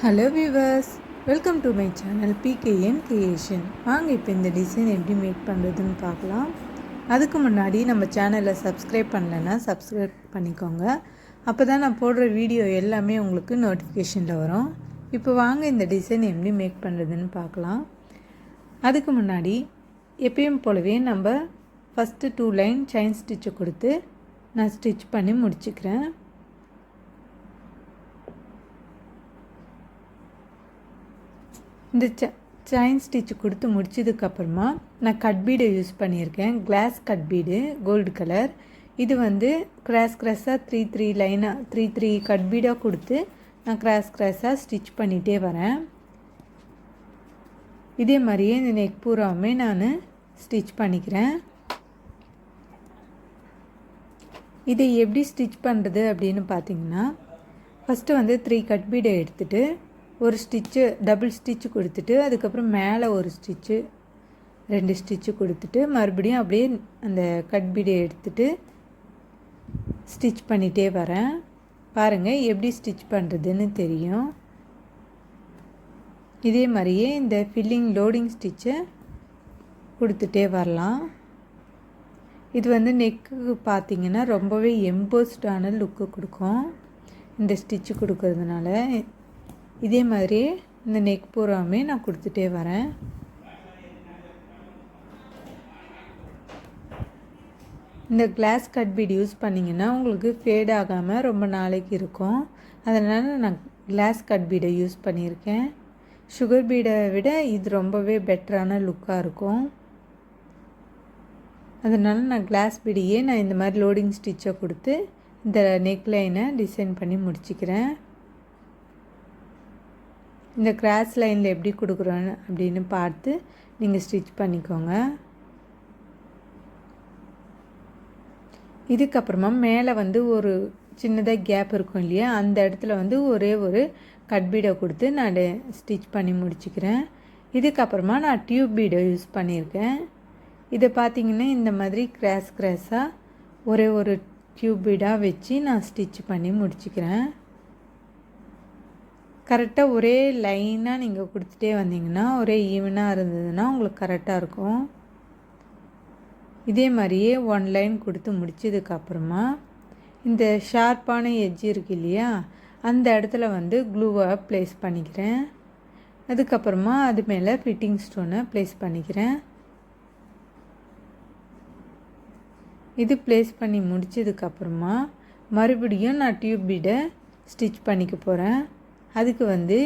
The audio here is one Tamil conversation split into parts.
Hello viewers, welcome to my channel PKN creation. வாங்க இப்போ இந்த டிசைன் எப்படி மேக் பண்ணுறதுன்னு பார்க்கலாம். அதுக்கு முன்னாடி நம்ம சேனலை சப்ஸ்கிரைப் பண்ணலைன்னா சப்ஸ்கிரைப் பண்ணிக்கோங்க. அப்போ தான் நான் போடுற வீடியோ எல்லாமே உங்களுக்கு நோட்டிஃபிகேஷனில் வரும். இப்போ வாங்க இந்த டிசைன் எப்படி மேக் பண்ணுறதுன்னு பார்க்கலாம். அதுக்கு முன்னாடி எப்பயும் போலவே நம்ம ஃபஸ்ட்டு 2 லைன் செயின் ஸ்டிச்சை கொடுத்து நான் ஸ்டிச் பண்ணி முடிச்சுக்கிறேன். இந்த செயின் ஸ்டிச் கொடுத்து முடிச்சதுக்கப்புறமா நான் கட் பீடை யூஸ் பண்ணியிருக்கேன். Glass cut bead gold colour. இது வந்து கிராஸாக 3 லைனாக 3 கட் பீடாக கொடுத்து நான் கிராஸாக ஸ்டிச் பண்ணிகிட்டே வரேன். இதே மாதிரியே இந்த நெக் பூராவுமே நான் ஸ்டிச் பண்ணிக்கிறேன். இதை எப்படி ஸ்டிச் பண்ணுறது அப்படின்னு பார்த்தீங்கன்னா, ஃபஸ்ட்டு வந்து 3 கட் பீடை எடுத்துகிட்டு ஒரு ஸ்டிச்சு டபுள் ஸ்டிச்சு கொடுத்துட்டு அதுக்கப்புறம் மேலே ஒரு ஸ்டிச்சு 2 ஸ்டிச்சு கொடுத்துட்டு மறுபடியும் அப்படியே அந்த கட் பீடை எடுத்துகிட்டு ஸ்டிச் பண்ணிகிட்டே வரேன். பாருங்கள் எப்படி ஸ்டிச் பண்ணுறதுன்னு தெரியும். இதே மாதிரியே இந்த ஃபில்லிங் லோடிங் ஸ்டிச்சை கொடுத்துட்டே வரலாம். இது வந்து நெக்கு பார்த்திங்கன்னா ரொம்பவே எம்போஸ்டான லுக்கு கொடுக்கும் இந்த ஸ்டிச்சு கொடுக்கறதுனால. இதே மாதிரி இந்த நெக் பூராமே நான் கொடுத்துட்டே வரேன். இந்த கிளாஸ் கட் பீட் யூஸ் பண்ணிங்கன்னா உங்களுக்கு ஃபேட் ஆகாமல் ரொம்ப நாளைக்கு இருக்கும். அதனால் நான் கிளாஸ் கட் பீடை யூஸ் பண்ணியிருக்கேன். சுகர் பீடை விட இது ரொம்பவே பெட்டரான லுக்காக இருக்கும். அதனால் நான் கிளாஸ் பீடையே நான் இந்த மாதிரி லோடிங் ஸ்டிச்சை கொடுத்து இந்த நெக் லைனை டிசைன் பண்ணி முடிச்சுக்கிறேன். இந்த கிராஸ் லைனில் எப்படி கொடுக்குறோம் அப்படின்னு பார்த்து நீங்கள் ஸ்டிச் பண்ணிக்கோங்க. இதுக்கப்புறமா மேலே வந்து ஒரு சின்னதாக கேப் இருக்கும் இல்லையா, அந்த இடத்துல வந்து ஒரே ஒரு கட் பீடை கொடுத்து நான் ஸ்டிச் பண்ணி முடிச்சுக்கிறேன். இதுக்கப்புறமா நான் டியூப் பீடை யூஸ் பண்ணியிருக்கேன். இதை பார்த்திங்கன்னா இந்த மாதிரி கிராஸாக ஒரே ஒரு டியூப் பீடாக வச்சு நான் ஸ்டிச் பண்ணி முடிச்சுக்கிறேன். கரெக்டாக ஒரே லைனாக நீங்கள் கொடுத்துட்டே வந்தீங்கன்னா ஒரே ஈவனாக இருந்ததுன்னா உங்களுக்கு கரெக்டாக இருக்கும். இதே மாதிரியே 1 லைன் கொடுத்து முடிச்சதுக்கப்புறமா இந்த ஷார்ப்பான எட்ஜ் இருக்கு இல்லையா, அந்த இடத்துல வந்து க்ளூவை ப்ளேஸ் பண்ணிக்கிறேன். அதுக்கப்புறமா அது மேலே ஃபிட்டிங் ஸ்டோனை ப்ளேஸ் பண்ணிக்கிறேன். இது ப்ளேஸ் பண்ணி முடிச்சதுக்கப்புறமா மறுபடியும் நான் டியூப் பீடை ஸ்டிச் பண்ணிக்க போகிறேன். அதுக்கு வந்து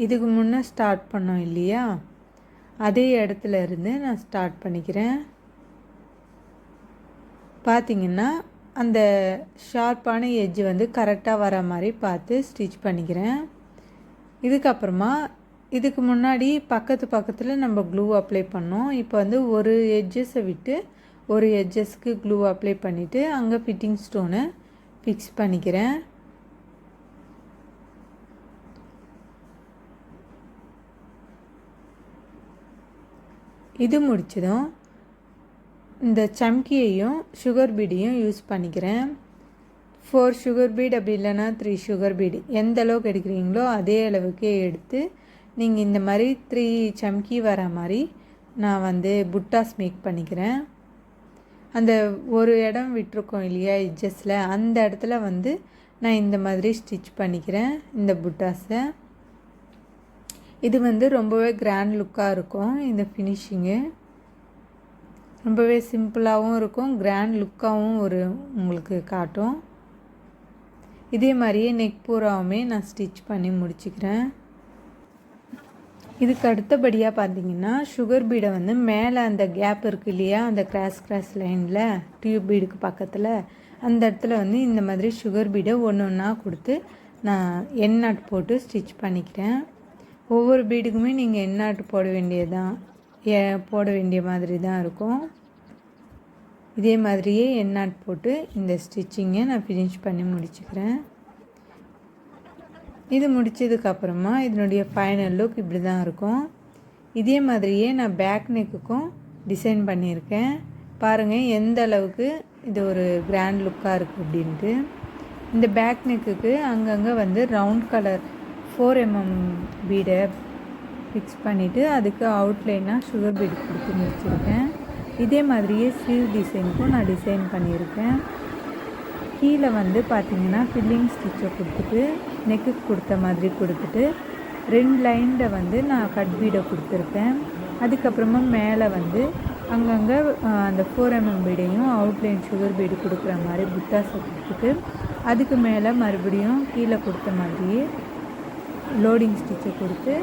இதுக்கு முன்னே ஸ்டார்ட் பண்ணோம் இல்லையா, அதே இடத்துல இருந்து நான் ஸ்டார்ட் பண்ணிக்கிறேன். பார்த்திங்கன்னா அந்த ஷார்ப்பான எட்ஜ் வந்து கரெக்டாக வர மாதிரி பார்த்து ஸ்டிச் பண்ணிக்கிறேன். இதுக்கப்புறமா இதுக்கு முன்னாடி பக்கத்தில் நம்ம க்ளூ அப்ளை பண்ணோம். இப்போ வந்து ஒரு எட்ஜஸை விட்டு ஒரு எட்ஜஸ்க்கு க்ளூ அப்ளை பண்ணிவிட்டு அங்கே ஃபிட்டிங் ஸ்டோனை ஃபிக்ஸ் பண்ணிக்கிறேன். இது முடிச்சதும் இந்த சம்கியையும் சுகர் பீடையும் யூஸ் பண்ணிக்கிறேன். 4 சுகர் பீட் அப்படி இல்லைன்னா 3 சுகர் பீடு எந்த அளவுக்கு எடுக்கிறீங்களோ அதே அளவுக்கே எடுத்து நீங்கள் இந்த மாதிரி 3 சம்கி வர மாதிரி நான் வந்து புட்டாஸ் மேக் பண்ணிக்கிறேன். அந்த ஒரு இடம் விட்டுருக்கோம் இல்லையா எட்ஜஸில், அந்த இடத்துல வந்து நான் இந்த மாதிரி ஸ்டிச் பண்ணிக்கிறேன் இந்த புட்டாஸை. இது வந்து ரொம்பவே கிராண்ட் லுக்காக இருக்கும். இந்த ஃபினிஷிங்கு ரொம்பவே சிம்பிளாகவும் இருக்கும், கிராண்ட் லுக்காகவும் உங்களுக்கு காட்டும். இதே மாதிரியே நெக் பூராவுமே நான் ஸ்டிச் பண்ணி முடிச்சுக்கிறேன். இதுக்கு அடுத்தபடியாக பார்த்திங்கன்னா சுகர் பீடை வந்து மேலே அந்த கேப் இருக்குது இல்லையா, அந்த கிராஸ் லைனில் டியூப் பீடுக்கு பக்கத்தில் அந்த இடத்துல வந்து இந்த மாதிரி சுகர் பீடை ஒன்றா கொடுத்து நான் எண்ணாட் போட்டு ஸ்டிச் பண்ணிக்கிறேன். ஒவ்வொரு பீடுக்குமே நீங்கள் எண்ணாட்டு போட வேண்டிய மாதிரி தான் இருக்கும். இதே மாதிரியே எண்ணாட் போட்டு இந்த ஸ்டிச்சிங்கை நான் ஃபினிஷ் பண்ணி முடிச்சுக்கிறேன். இது முடித்ததுக்கப்புறமா இதனுடைய ஃபைனல் லுக் இப்படி தான் இருக்கும். இதே மாதிரியே நான் பேக் நெக்குக்கும் டிசைன் பண்ணியிருக்கேன். பாருங்கள் எந்த அளவுக்கு இது ஒரு கிராண்ட் லுக்காக இருக்குது அப்படின்ட்டு. இந்த பேக் நெக்குக்கு அங்கங்கே வந்து ரவுண்ட் கலர் 4 mm பீடை ஃபிக்ஸ் பண்ணிவிட்டு அதுக்கு அவுட்லைனாக சுகர் பீடு கொடுத்து முடிச்சிருக்கேன். இதே மாதிரியே ஸ்லீவ் டிசைனுக்கும் நான் டிசைன் பண்ணியிருக்கேன். கீழே வந்து பார்த்திங்கன்னா ஃபில்லிங் ஸ்டிச்சை கொடுத்துட்டு நெக்குக்கு கொடுத்த மாதிரி கொடுத்துட்டு 2 லைனில் வந்து நான் கட் பீடை கொடுத்துருக்கேன். அதுக்கப்புறமா மேலே வந்து அங்கங்கே அந்த 4 mm பீடையும் அவுட்லைன் சுகர் பீடு கொடுக்குற மாதிரி புட்டாஸை கொடுத்துட்டு அதுக்கு மேலே மறுபடியும் கீழே கொடுத்த மாதிரியே லோடிங் ஸ்டிச்சை கொடுத்து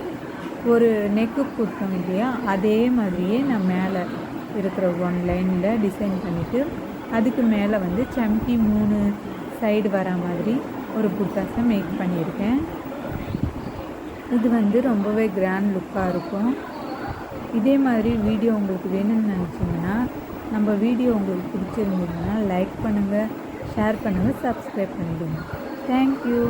ஒரு நெக்கு கொடுத்தோம் இல்லையா, அதே மாதிரியே நான் மேலே இருக்கிற 1 லைனில் டிசைன் பண்ணிவிட்டு அதுக்கு மேலே வந்து சம்கி 3 சைடு வர மாதிரி ஒரு புட்டாஸை மேக் பண்ணியிருக்கேன். இது வந்து ரொம்பவே கிராண்ட் லுக்காக இருக்கும். இதே மாதிரி வீடியோ உங்களுக்கு வேணும்னு நினச்சிங்கன்னா நம்ம வீடியோ உங்களுக்கு பிடிச்சிருந்ததுன்னா லைக் பண்ணுங்கள், ஷேர் பண்ணுங்கள், சப்ஸ்கிரைப் பண்ணிவிடுங்க. தேங்க்யூ.